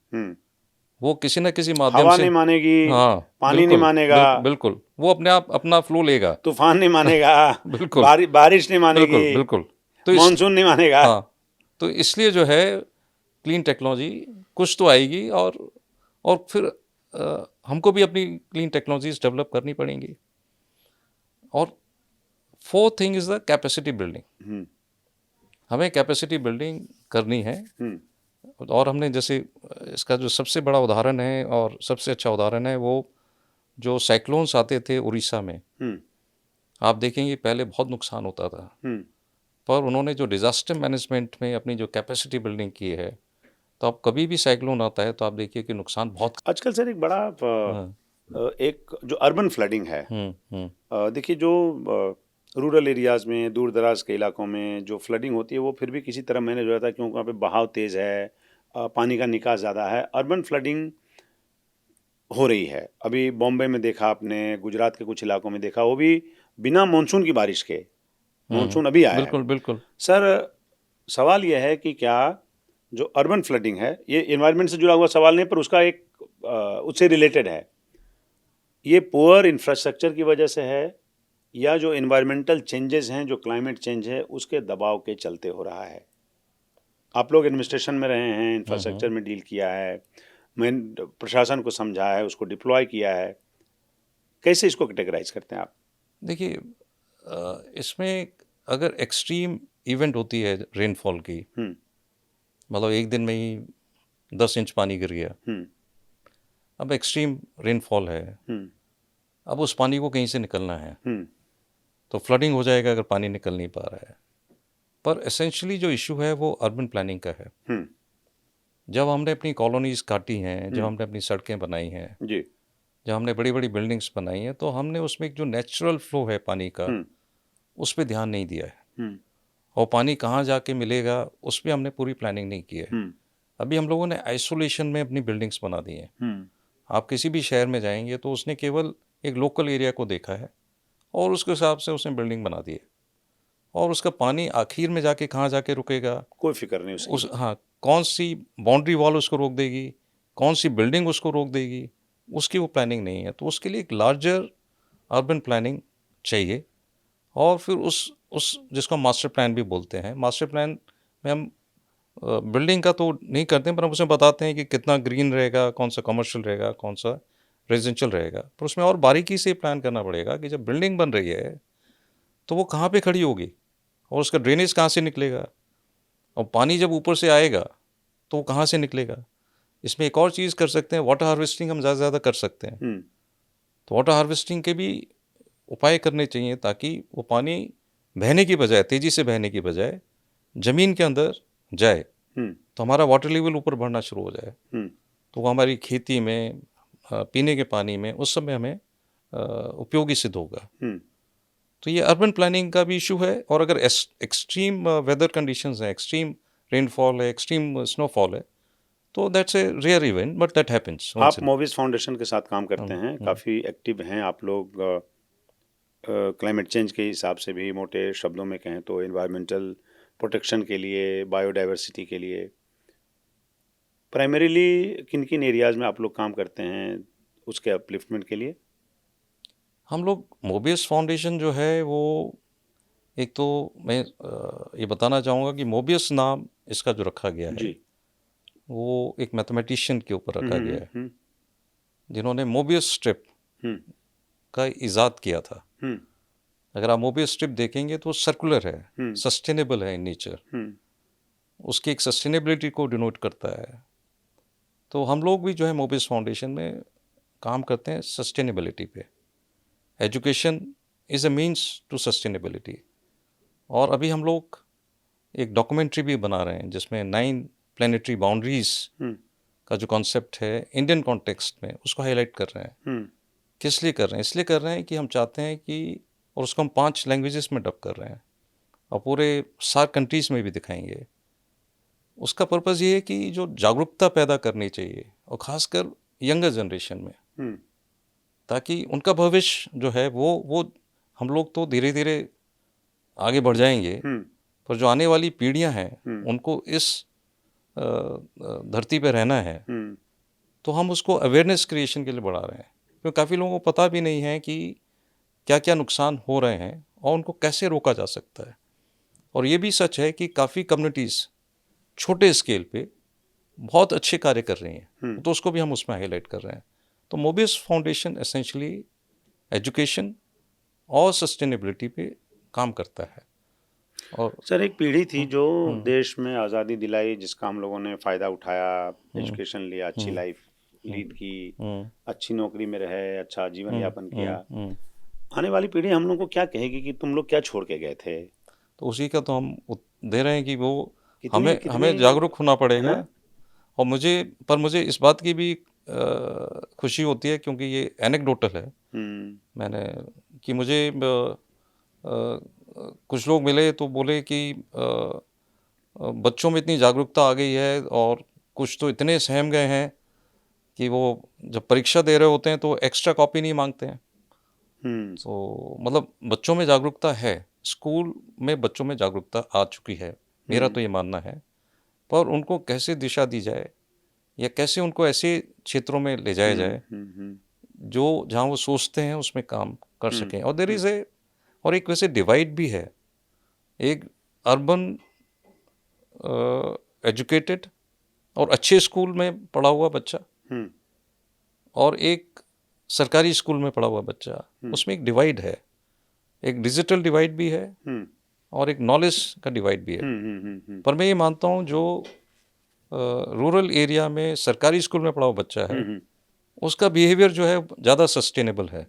A: वो किसी न किसी माध्यम
B: हवा
A: से,
B: नहीं मानेगी,
A: हाँ,
B: पानी नहीं मानेगा,
A: बिल्कुल वो अपने आप अपना फ्लो लेगा।
B: तूफान नहीं मानेगा,
A: बिल्कुल,
B: बारिश नहीं मानेगी,
A: बिल्कुल बिल्कुल। तो
B: मानसून नहीं मानेगा।
A: हाँ, तो इसलिए जो है क्लीन टेक्नोलॉजी कुछ तो आएगी, और फिर हमको भी अपनी क्लीन टेक्नोलॉजीज डेवलप करनी पड़ेंगी। और fourth thing is the capacity building. हमें कैपेसिटी बिल्डिंग करनी है। और हमने जैसे इसका जो सबसे बड़ा उदाहरण है और सबसे अच्छा उदाहरण है वो जो साइक्लोन्स आते थे उड़ीसा में। आप देखेंगे पहले बहुत नुकसान होता था, पर उन्होंने जो डिज़ास्टर मैनेजमेंट में अपनी जो कैपेसिटी बिल्डिंग की है, तो अब कभी भी साइक्लोन आता है तो आप देखिए कि नुकसान बहुत।
B: आजकल सर एक बड़ा एक जो अर्बन फ्लडिंग है, देखिए जो रूरल एरियाज में, दूर दराज के इलाकों में जो फ्लडिंग होती है वो फिर भी किसी तरह मैनेज हो जाता है, क्योंकि वहाँ पे बहाव तेज़ है, पानी का निकास ज़्यादा है। अर्बन फ्लडिंग हो रही है, अभी बॉम्बे में देखा आपने, गुजरात के कुछ इलाकों में देखा, वो भी बिना मानसून की बारिश के। मानसून अभी आया है।
A: बिल्कुल बिल्कुल।
B: सर सवाल यह है कि क्या जो अर्बन फ्लडिंग है, ये एनवायरनमेंट से जुड़ा हुआ सवाल नहीं, पर उसका एक उससे रिलेटेड है, ये पुअर इंफ्रास्ट्रक्चर की वजह से है या जो एनवायरमेंटल चेंजेस हैं, जो क्लाइमेट चेंज है उसके दबाव के चलते हो रहा है? आप लोग एडमिनिस्ट्रेशन में रहे हैं, इंफ्रास्ट्रक्चर में डील किया है, मैं प्रशासन को समझा है, उसको डिप्लॉय किया है, कैसे इसको कैटेगराइज करते हैं आप?
A: देखिए, इसमें अगर एक्सट्रीम इवेंट होती है रेनफॉल की,
B: हम्म
A: मतलब एक दिन में ही 10 इंच पानी गिर गया,
B: हम्म
A: अब एक्सट्रीम रेनफॉल है,
B: हम्म
A: अब उस पानी को कहीं से निकलना है,
B: हम्म
A: तो फ्लडिंग हो जाएगा अगर पानी निकल नहीं पा रहा है। पर एसेंशियली जो इशू है वो अर्बन प्लानिंग का है।
B: हम्म
A: जब हमने अपनी कॉलोनीज काटी हैं, जब हमने अपनी सड़कें बनाई हैं,
B: जी।
A: जब हमने बड़ी बड़ी बिल्डिंग्स बनाई हैं, तो हमने उसमें एक जो नेचुरल फ्लो है पानी का,
B: हम्म
A: उस पर ध्यान नहीं दिया है।
B: हम्म
A: और पानी कहाँ जाके मिलेगा उस पर हमने पूरी प्लानिंग नहीं की है।
B: हम्म
A: अभी हम लोगों ने आइसोलेशन में अपनी बिल्डिंग्स बना दी हैं।
B: हम्म
A: आप किसी भी शहर में जाएंगे तो उसने केवल एक लोकल एरिया को देखा है और उसके हिसाब से उसने बिल्डिंग बना दी है, और उसका पानी आखिर में जाके कहाँ जाके रुकेगा,
B: कोई फिक्र नहीं उसकी।
A: उस, हाँ, कौन सी बाउंड्री वॉल उसको रोक देगी, कौन सी बिल्डिंग उसको रोक देगी, उसकी वो प्लानिंग नहीं है। तो उसके लिए एक लार्जर अर्बन प्लानिंग चाहिए। और फिर उस जिसको हम मास्टर प्लान भी बोलते हैं, मास्टर प्लान में हम बिल्डिंग का तो नहीं करते हैं, पर हम उसमें बताते हैं कि कितना ग्रीन रहेगा, कौन सा कमर्शियल रहेगा, कौन सा रेजिडेंशियल रहेगा। पर उसमें और बारीकी से प्लान करना पड़ेगा कि जब बिल्डिंग बन रही है तो वो कहाँ पे खड़ी होगी और उसका ड्रेनेज कहाँ से निकलेगा, और पानी जब ऊपर से आएगा तो वो कहाँ से निकलेगा। इसमें एक और चीज़ कर सकते हैं, वाटर हार्वेस्टिंग हम ज़्यादा से ज़्यादा कर सकते हैं। तो वाटर हार्वेस्टिंग के भी उपाय करने चाहिए ताकि वो पानी बहने की बजाय, तेज़ी से बहने की बजाय ज़मीन के अंदर जाए, तो हमारा वाटर लेवल ऊपर बढ़ना शुरू हो जाए। तो वो हमारी खेती में, पीने के पानी में, उस समय हमें उपयोगी सिद्ध होगा। तो ये अर्बन प्लानिंग का भी इशू है। और अगर एक्सट्रीम वेदर कंडीशंस हैं, एक्सट्रीम रेनफॉल है, एक्सट्रीम स्नोफॉल है, तो that's a rare event, but that happens once
B: आप
A: इन।
B: मोविस फाउंडेशन के साथ काम करते हैं, काफ़ी एक्टिव हैं आप लोग। क्लाइमेट चेंज के हिसाब से भी, मोटे शब्दों में कहें तो एनवायरमेंटल प्रोटेक्शन के लिए, बायोडाइवर्सिटी के लिए, प्राइमरीली किन किन एरियाज़ में आप लोग काम करते हैं उसके अपलिफ्टमेंट के लिए?
A: हम लोग मोबियस फाउंडेशन जो है वो, एक तो मैं ये बताना चाहूँगा कि मोबियस नाम इसका जो रखा गया है
B: जी।
A: वो एक मैथमेटिशियन के ऊपर रखा गया है,
B: हम्म
A: जिन्होंने मोबियस स्ट्रिप
B: हम्म
A: का इजाद किया था।
B: हम्म
A: अगर आप मोबियस स्ट्रिप देखेंगे तो सर्कुलर है,
B: हम्म
A: सस्टेनेबल है इन नेचर,
B: हम्म
A: उसकी एक सस्टेनेबिलिटी को डिनोट करता है। तो हम लोग भी जो है मोबियस फाउंडेशन में काम करते हैं सस्टेनेबिलिटी पे। Education is a means to sustainability. और अभी हम लोग एक डॉक्यूमेंट्री भी बना रहे हैं जिसमें 9 प्लानिटरी बाउंड्रीज का जो कॉन्सेप्ट है इंडियन कॉन्टेक्स्ट में, उसको हाईलाइट कर रहे हैं। किस लिए कर रहे हैं? इसलिए कर रहे हैं कि हम चाहते हैं कि, और उसको हम 5 लैंग्वेजेस में डब कर रहे हैं और पूरे 7 कंट्रीज़ में भी दिखाएंगे। उसका पर्पज़ ये है कि जो जागरूकता पैदा करनी चाहिए, और ख़ासकर यंगर जनरेशन में, ताकि उनका भविष्य जो है वो हम लोग तो धीरे धीरे आगे बढ़ जाएंगे, पर जो आने वाली पीढ़ियां हैं उनको इस धरती पे रहना है। तो हम उसको अवेयरनेस क्रिएशन के लिए बढ़ा रहे हैं, क्योंकि काफ़ी लोगों को पता भी नहीं है कि क्या क्या नुकसान हो रहे हैं और उनको कैसे रोका जा सकता है। और ये भी सच है कि काफ़ी कम्युनिटीज़ छोटे स्केल पे बहुत अच्छे कार्य कर रही हैं, तो उसको भी हम उसमें हाईलाइट कर रहे हैं। तो मोबियस फाउंडेशन एसेंशली एजुकेशन और सस्टेनेबिलिटी पे काम करता है। और
B: सर, एक पीढ़ी थी जो देश में आज़ादी दिलाई, जिसका हम लोगों ने फ़ायदा उठाया, एजुकेशन लिया, अच्छी लाइफ लीड की, अच्छी नौकरी में रहे, अच्छा जीवन यापन किया। आने वाली पीढ़ी हम लोग को क्या कहेगी कि तुम लोग क्या छोड़ के गए थे?
A: तो उसी का तो हम दे रहे हैं कि वो
B: कितनी कितनी
A: हमें जागरूक होना
B: है
A: पड़ेगा।
B: ना?
A: और मुझे इस बात की भी खुशी होती है, क्योंकि ये एनेक्डोटल है। मैंने कि मुझे कुछ लोग मिले तो बोले कि बच्चों में इतनी जागरूकता आ गई है, और कुछ तो इतने सहम गए हैं कि वो जब परीक्षा दे रहे होते हैं तो एक्स्ट्रा कॉपी नहीं मांगते हैं। तो मतलब बच्चों में जागरूकता है, स्कूल में बच्चों में जागरूकता आ चुकी है, मेरा तो ये मानना है। पर उनको कैसे दिशा दी जाए, या कैसे उनको ऐसे क्षेत्रों में ले जाया जाए जो जहाँ वो सोचते हैं उसमें काम कर सकें। और देयर इज़ ए, और एक वैसे डिवाइड भी है, एक अर्बन एजुकेटेड और अच्छे स्कूल में पढ़ा हुआ बच्चा, और एक सरकारी स्कूल में पढ़ा हुआ बच्चा, उसमें एक डिवाइड है, एक डिजिटल डिवाइड भी है और एक नॉलेज का डिवाइड भी है। पर मैं ये मानता हूँ जो रूरल एरिया में सरकारी स्कूल में पढ़ा हुआ बच्चा है, उसका बिहेवियर जो है ज़्यादा सस्टेनेबल है,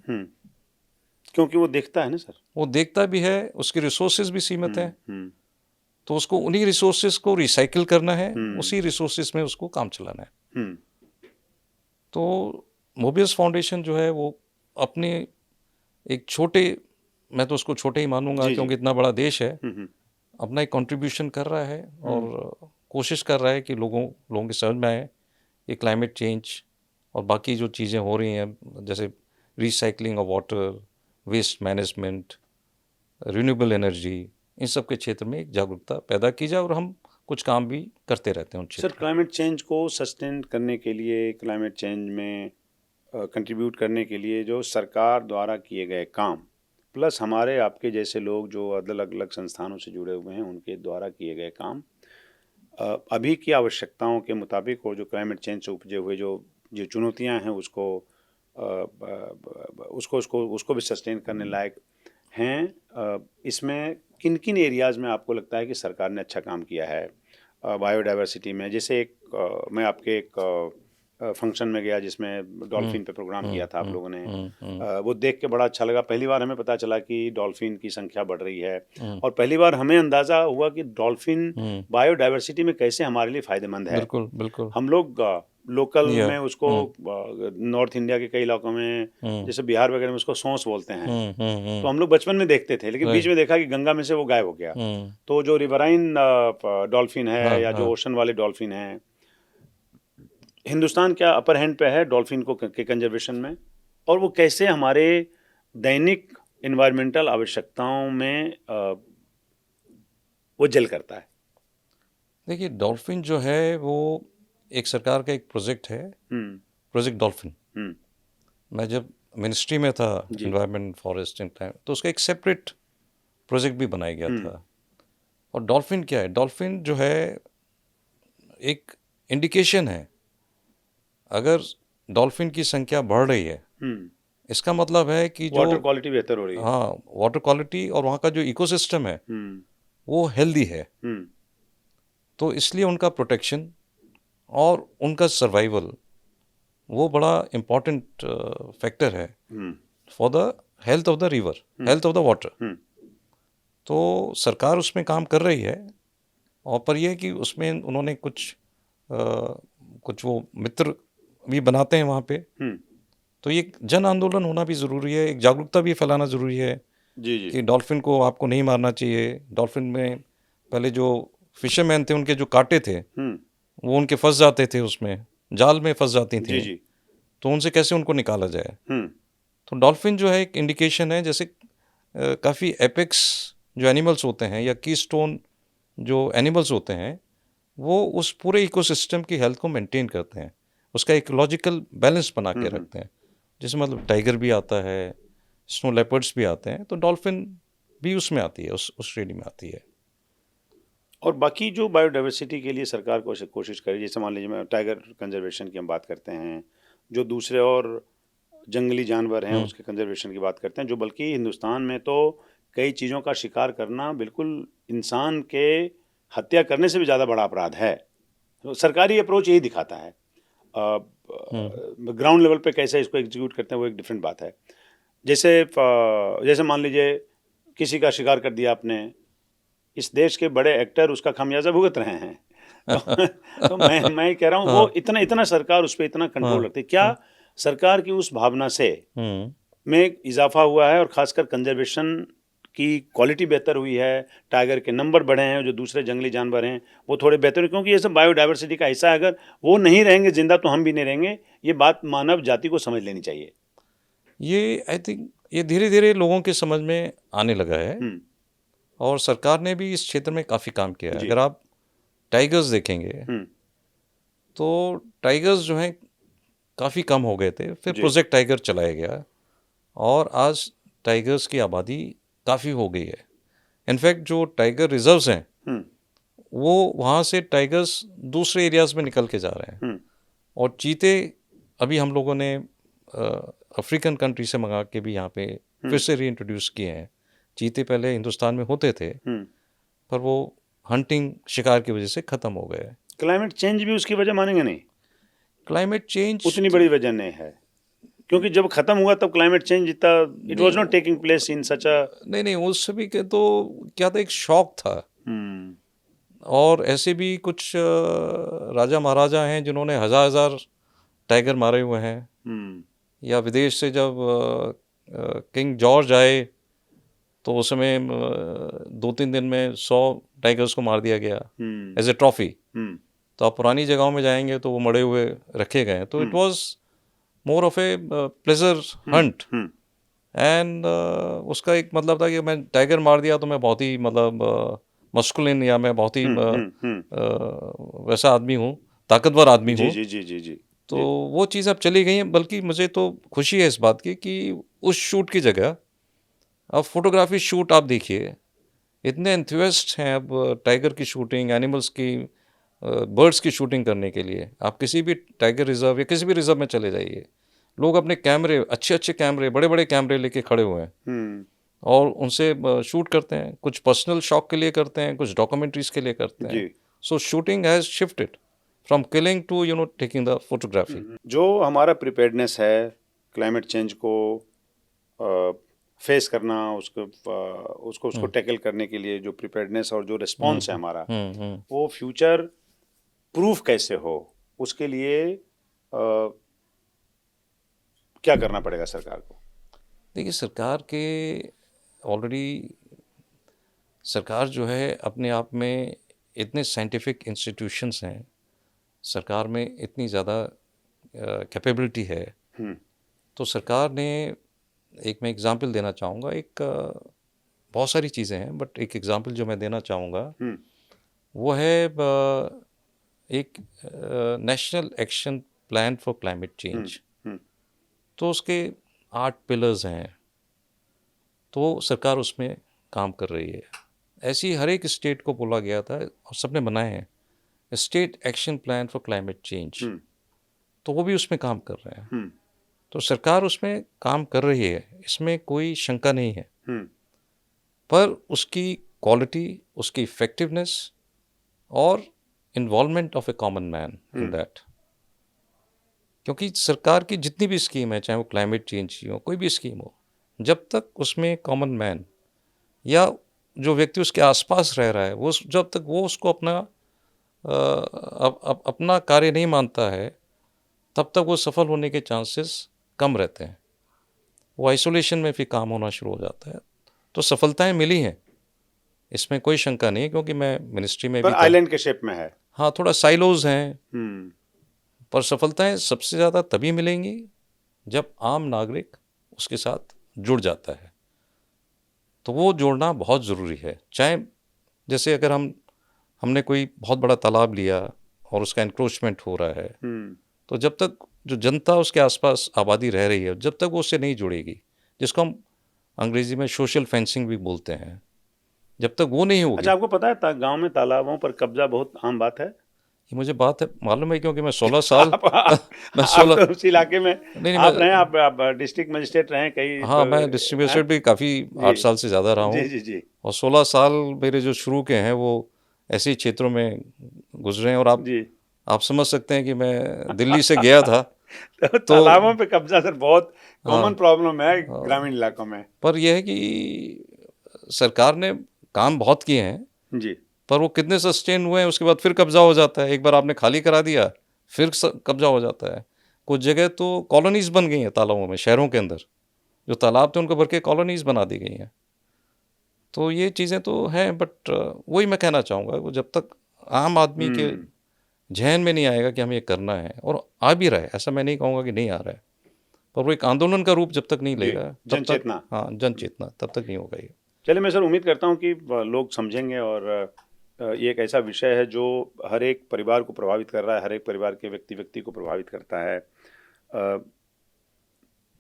B: क्योंकि वो देखता है ना सर,
A: वो देखता भी है, उसकी रिसोर्सेज भी सीमित हैं, तो उसको उन्हीं रिसोर्सेज को रिसाइकिल करना है, उसी रिसोर्सेज में उसको काम चलाना है। तो मोबियस फाउंडेशन जो है वो अपने एक छोटे, मैं तो उसको छोटे ही मानूंगा क्योंकि इतना बड़ा देश है, अपना एक कंट्रीब्यूशन कर रहा है और कोशिश कर रहा है कि लोगों के समझ में आए ये क्लाइमेट चेंज और बाकी जो चीज़ें हो रही हैं, जैसे recycling of water, waste management, renewable energy, इन सब के क्षेत्र में एक जागरूकता पैदा की जाए और हम कुछ काम भी करते रहते हैं उन क्षेत्र।
B: सर, क्लाइमेट चेंज को सस्टेन करने के लिए, क्लाइमेट चेंज में कंट्रीब्यूट करने के लिए जो सरकार द्वारा किए गए काम, प्लस हमारे आपके जैसे लोग जो अलग अलग संस्थानों से जुड़े हुए हैं उनके द्वारा किए गए काम, अभी की आवश्यकताओं के मुताबिक और जो क्लाइमेट चेंज से उपजे हुए जो जो चुनौतियां हैं उसको भी सस्टेन करने लायक हैं। इसमें किन किन एरियाज़ में आपको लगता है कि सरकार ने अच्छा काम किया है? बायोडाइवर्सिटी में, जैसे मैं आपके एक फंक्शन में गया जिसमें डॉल्फिन पे प्रोग्राम किया था आप लोगों ने, वो देख के बड़ा अच्छा लगा। पहली बार हमें पता चला कि डॉल्फिन की संख्या बढ़ रही है और पहली बार हमें अंदाज़ा हुआ कि डॉल्फिन बायोडाइवर्सिटी में कैसे हमारे लिए फ़ायदेमंद है।
A: बिल्कुल बिल्कुल।
B: हम लोग लोकल में उसको नॉर्थ इंडिया के कई इलाकों में जैसे बिहार वगैरह में उसको सौंस बोलते हैं, तो हम लोग बचपन में देखते थे, लेकिन बीच में देखा कि गंगा में से वो गायब हो गया। तो जो रिवराइन डॉल्फिन है या जो ओशन वाले डॉल्फिन हैं, हिंदुस्तान क्या अपर हैंड पे है डॉल्फिन को के कंजर्वेशन में, और वो कैसे हमारे दैनिक इन्वायरमेंटल आवश्यकताओं में वो जल करता है?
A: देखिए, डॉल्फिन जो है वो एक सरकार का एक प्रोजेक्ट है, प्रोजेक्ट डॉल्फिन। मैं जब मिनिस्ट्री में था, एनवायरनमेंट, फॉरेस्ट एंड क्लाइमेट, तो उसका एक सेपरेट प्रोजेक्ट भी बनाया गया था। और डॉल्फिन क्या है? डॉल्फिन जो है एक इंडिकेशन है। अगर डॉल्फिन की संख्या बढ़ रही है, इसका मतलब है कि जो
B: वाटर क्वालिटी बेहतर हो रही है।
A: हाँ, वाटर क्वालिटी और वहाँ का जो इकोसिस्टम है वो हेल्दी है। तो इसलिए उनका प्रोटेक्शन और उनका सर्वाइवल वो बड़ा इम्पॉर्टेंट फैक्टर है for the health of the river, health of the water. तो सरकार उसमें काम कर रही है, और पर यह कि उसमें उन्होंने कुछ वो मित्र भी बनाते हैं वहाँ पे। तो ये जन आंदोलन होना भी ज़रूरी है, एक जागरूकता भी फैलाना ज़रूरी है कि डॉल्फिन को आपको नहीं मारना चाहिए। डॉल्फिन में पहले जो फिशरमैन थे उनके जो कांटे थे वो उनके फंस जाते थे, उसमें जाल में फंस जाती थी, तो उनसे कैसे उनको निकाला जाए। तो डॉल्फिन जो है एक इंडिकेशन है, जैसे काफ़ी एपेक्स जो एनिमल्स होते हैं या कीस्टोन जो एनिमल्स होते हैं वो उस पूरे इकोसिस्टम की हेल्थ को मेंटेन करते हैं, उसका इकोलॉजिकल बैलेंस बना के रखते हैं, जिसमें मतलब टाइगर भी आता है, स्नो लेपर्ड्स भी आते हैं, तो डॉल्फिन भी उसमें आती है, उस श्रेणी में आती है।
B: और बाकी जो बायोडाइवर्सिटी के लिए सरकार को कोशिश करे, जैसे मान लीजिए टाइगर कंजर्वेशन की हम बात करते हैं, जो दूसरे और जंगली जानवर हैं उसके कंजर्वेशन की बात करते हैं, जो बल्कि हिंदुस्तान में तो कई चीज़ों का शिकार करना बिल्कुल इंसान के हत्या करने से भी ज़्यादा बड़ा अपराध है। तो सरकारी अप्रोच यही दिखाता है। ग्राउंड लेवल पे कैसे इसको एग्जीक्यूट करते हैं वो एक डिफरेंट बात है। जैसे मान लीजिए किसी का शिकार कर दिया आपने, इस देश के बड़े एक्टर उसका खामियाजा भुगत रहे हैं। तो मैं कह रहा हूँ वो इतना सरकार उस पर इतना कंट्रोल रखती है। क्या सरकार की उस भावना से में इजाफा हुआ है और खासकर कंजर्वेशन की क्वालिटी बेहतर हुई है, टाइगर के नंबर बढ़े हैं, जो दूसरे जंगली जानवर हैं वो थोड़े बेहतर हैं, क्योंकि ये सब बायोडाइवर्सिटी का हिस्सा है। अगर वो नहीं रहेंगे जिंदा तो हम भी नहीं रहेंगे, ये बात मानव जाति को समझ लेनी चाहिए।
A: ये आई थिंक ये धीरे धीरे लोगों के समझ में आने लगा है और सरकार ने भी इस क्षेत्र में काफ़ी काम किया है। अगर आप टाइगर्स देखेंगे तो टाइगर्स जो हैं काफ़ी कम हो गए थे, फिर प्रोजेक्ट टाइगर चलाया गया और आज टाइगर्स की आबादी काफ़ी हो गई है। इनफैक्ट जो टाइगर रिजर्व्स हैं वो वहाँ से टाइगर्स दूसरे एरियाज़ में निकल के जा रहे हैं। और चीते अभी हम लोगों ने अफ्रीकन कंट्री से मंगा के भी यहाँ पे फिर से रीइंट्रोड्यूस किए हैं। चीते पहले हिंदुस्तान में होते थे, पर वो हंटिंग शिकार की वजह से ख़त्म हो गए।
B: क्लाइमेट चेंज भी उसकी वजह मानेंगे? नहीं,
A: क्लाइमेट चेंज
B: उतनी बड़ी वजह नहीं है, क्योंकि जब खत्म हुआ तब क्लाइमेट चेंज इतना it was not taking place in such a.
A: नहीं, उस सभी के तो क्या था, एक शौक था। और ऐसे भी कुछ राजा महाराजा हैं जिन्होंने हजार हजार टाइगर मारे हुए हैं। या विदेश से जब किंग जॉर्ज आए तो उस समय 2-3 दिन में 100 टाइगर्स को मार दिया गया एज ए ट्रॉफी। तो आप पुरानी जगहों में जाएंगे तो वो मरे हुए रखे गए हैं। तो it was more of a pleasure Hunt. And उसका एक मतलब था कि मैं टाइगर मार दिया तो मैं बहुत ही मतलब मस्कुलिन, या मैं बहुत ही वैसा आदमी हूँ, ताकतवर आदमी हूँ।
B: जी जी जी जी।
A: तो वो चीज़ अब चली गई है। बल्कि मुझे तो खुशी है इस बात की कि उस शूट की जगह अब फोटोग्राफी शूट आप देखिए, इतने एंथुसियास्ट हैं अब टाइगर की शूटिंग, एनिमल्स की, बर्ड्स की शूटिंग करने के लिए। आप किसी भी टाइगर रिजर्व या किसी भी रिजर्व में चले जाइए, लोग अपने कैमरे, अच्छे अच्छे कैमरे, बड़े बड़े कैमरे लेके खड़े हुए हैं और उनसे शूट करते हैं। कुछ पर्सनल शौक के लिए करते हैं, कुछ डॉक्यूमेंट्रीज के लिए करते हैं। So shooting has shifted from killing to taking the photography.
B: जो हमारा प्रिपेयर्डनेस है क्लाइमेट चेंज को फेस करना, उसको टैकल करने के लिए जो प्रिपेयर्डनेस और जो रिस्पॉन्स है हमारा, वो फ्यूचर प्रूफ कैसे हो, उसके लिए क्या करना पड़ेगा सरकार को?
A: देखिए, सरकार के ऑलरेडी सरकार जो है अपने आप में इतने साइंटिफिक इंस्टीट्यूशंस हैं, सरकार में इतनी ज़्यादा कैपेबिलिटी है। तो सरकार ने, एक मैं एग्जांपल देना चाहूँगा, एक बहुत सारी चीज़ें हैं बट एक एग्जांपल जो मैं देना चाहूँगा वो है एक national action plan for climate change. तो उसके 8 पिलर्स हैं, तो सरकार उसमें काम कर रही है। ऐसी हर एक स्टेट को बोला गया था और सबने बनाए हैं state action plan for climate change, तो वो भी उसमें काम कर रहे हैं। तो सरकार उसमें काम कर रही है, इसमें कोई शंका नहीं है। पर उसकी क्वालिटी, उसकी इफेक्टिवनेस और involvement of A common man in that, क्योंकि सरकार की जितनी भी स्कीम है, चाहे वो क्लाइमेट चेंज की हो, कोई भी स्कीम हो, जब तक उसमें कॉमन मैन या जो व्यक्ति उसके आसपास रह रहा है, वो जब तक वो उसको अपना कार्य नहीं मानता है, तब तक वो सफल होने के चांसेस कम रहते हैं। वो आइसोलेशन में फिर काम होना शुरू हो जाता है। तो सफलताएं मिली हैं, इसमें कोई शंका नहीं है, क्योंकि मैं मिनिस्ट्री में भी था।
B: आइलैंड के शेप में है।
A: हाँ, थोड़ा साइलोज हैं। पर सफलताएं सबसे ज़्यादा तभी मिलेंगी जब आम नागरिक उसके साथ जुड़ जाता है। तो वो जोड़ना बहुत ज़रूरी है। चाहे जैसे अगर हमने कोई बहुत बड़ा तालाब लिया और उसका इंक्रोचमेंट हो रहा है, तो जब तक जो जनता उसके आसपास आबादी रह रही है, जब तक वो उससे नहीं जुड़ेगी, जिसको हम अंग्रेजी में सोशल फेंसिंग भी बोलते हैं, जब तक वो नहीं होगी।
B: अच्छा, आपको पता है गांव में तालाबों पर कब्जा बहुत आम बात है?
A: ये मुझे बात है मालूम है, क्योंकि मैं 16 साल मैं
B: आप
A: 16
B: तो उस इलाके में
A: नहीं
B: आप रहे, आप डिस्ट्रिक्ट मजिस्ट्रेट रहे कई।
A: हाँ, मैं डिस्ट्रिक्ट मजिस्ट्रेट भी काफ़ी 8 साल से ज़्यादा रहा हूँ।
B: जी जी जी।
A: और 16 साल मेरे जो शुरू के हैं वो ऐसे ही क्षेत्रों में गुजरे हैं। और आप समझ सकते हैं कि मैं दिल्ली से गया था
B: तो तालाबों पे कब्जा सर बहुत कॉमन प्रॉब्लम है ग्रामीण इलाकों में।
A: पर यह है कि सरकार ने काम बहुत किए हैं
B: जी,
A: पर वो कितने सस्टेन हुए हैं, उसके बाद फिर कब्जा हो जाता है। एक बार आपने खाली करा दिया, फिर कब्जा हो जाता है। कुछ जगह तो कॉलोनीज बन गई हैं तालाबों में, शहरों के अंदर जो तालाब थे उनको भर के कॉलोनीज बना दी गई हैं। तो ये चीज़ें तो हैं, बट वही मैं कहना चाहूँगा, वो जब तक आम आदमी के जहन में नहीं आएगा कि हमें ये करना है, और आ भी रहा है, ऐसा मैं नहीं कहूँगा कि नहीं आ रहा है, पर वो एक आंदोलन का रूप जब तक नहीं लेगा, तब तक, हाँ, जन चेतना, तब तक नहीं होगा ये।
B: चलिए, मैं सर उम्मीद करता हूँ कि लोग समझेंगे। और ये एक ऐसा विषय है जो हर एक परिवार को प्रभावित कर रहा है, हर एक परिवार के व्यक्ति को प्रभावित करता है।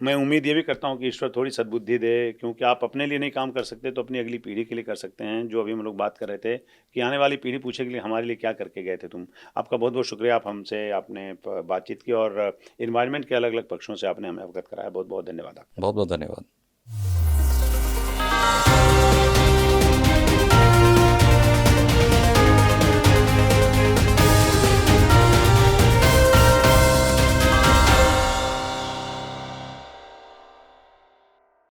B: मैं उम्मीद ये भी करता हूँ कि ईश्वर थोड़ी सद्बुद्धि दे, क्योंकि आप अपने लिए नहीं काम कर सकते तो अपनी अगली पीढ़ी के लिए कर सकते हैं। जो अभी हम लोग बात कर रहे थे कि आने वाली पीढ़ी पूछेगी कि हमारे लिए क्या करके गए थे तुम। आपका बहुत बहुत शुक्रिया, आप हमसे आपने बातचीत की और इन्वायरमेंट के अलग अलग पक्षों से आपने हमें अवगत कराया। बहुत बहुत धन्यवाद आपका।
A: बहुत बहुत धन्यवाद।